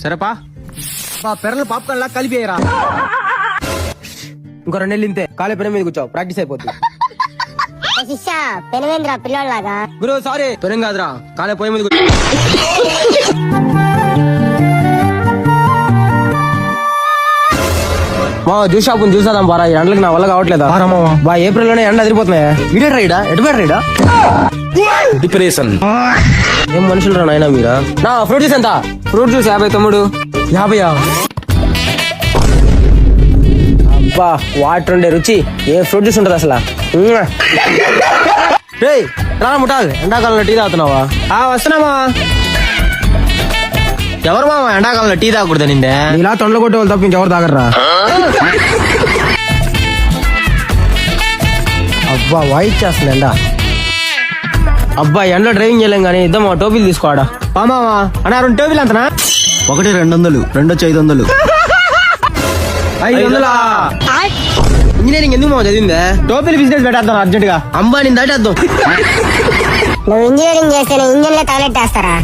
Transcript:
సరేపా పెరలు popcorn లా కలిపేయరా. ఇంకో 2 నెలలు ఇంతే కాలే పెన మీద కూర్చోవు, ప్రాక్టీస్ అయిపోతుంది. శిష్య పెనవేంద్ర పిల్లలాగా. గురు సారీ పెనం కాదురా, కాలే పోయి మీద కూర్చో. మా జ్యూస్ షాప్ చూసాదాం బారా, ఈ ఎండలకు నా వల్ల కావట్లేదా బా. ఏప్రిల్ లోనే ఎండ అదిరిపోతున్నాయా. ఇడే రైడా ఎటుపోయారు రైడా డిప్రెషన్. ఏం మనుషులు రా నాయనా మీరా. నా ఫ్రూట్ జ్యూస్ ఎంత? ఫ్రూట్ జ్యూస్ 50 తమ్ముడు. 50? అబ్బా వాటర్ ఉండే రుచి ఏ ఫ్రూట్ జ్యూస్ ఉంటది అసలు. రేయ్ రా ముఠాల్, ఎండాకాలంలో టీ తాగుతున్నావా? వస్తున్నామా. ఎవరు మామ ఎండాకాలంలో టీ తాగకూడదు నిందే? ఇలా తొండలు కొట్టే వాళ్ళు తప్ప ఇంకెవరు తాగర్రా. అబ్బా వాయిస్ చేస్తుంది ఎండ. అబ్బా ఎండలో డ్రైవింగ్ చేయలేం గానీ ఇద్దామా టోపీలు తీసుకోవాడా. మామా అన్నా 2 టోపీలు అంతనా? 1 200, 2 వచ్చి 500. 500? ఇంజనీరింగ్ ఎందుకు మామ చదివిందే? టోపీలు బిజినెస్ పెట్టేద్దాం అర్జెంట్ గా, అంబానీ దాటేద్దాం. నువ్వు ఇంజనీరింగ్ చేస్తే ఇంజన్ లో తగలెట్టేస్తారా?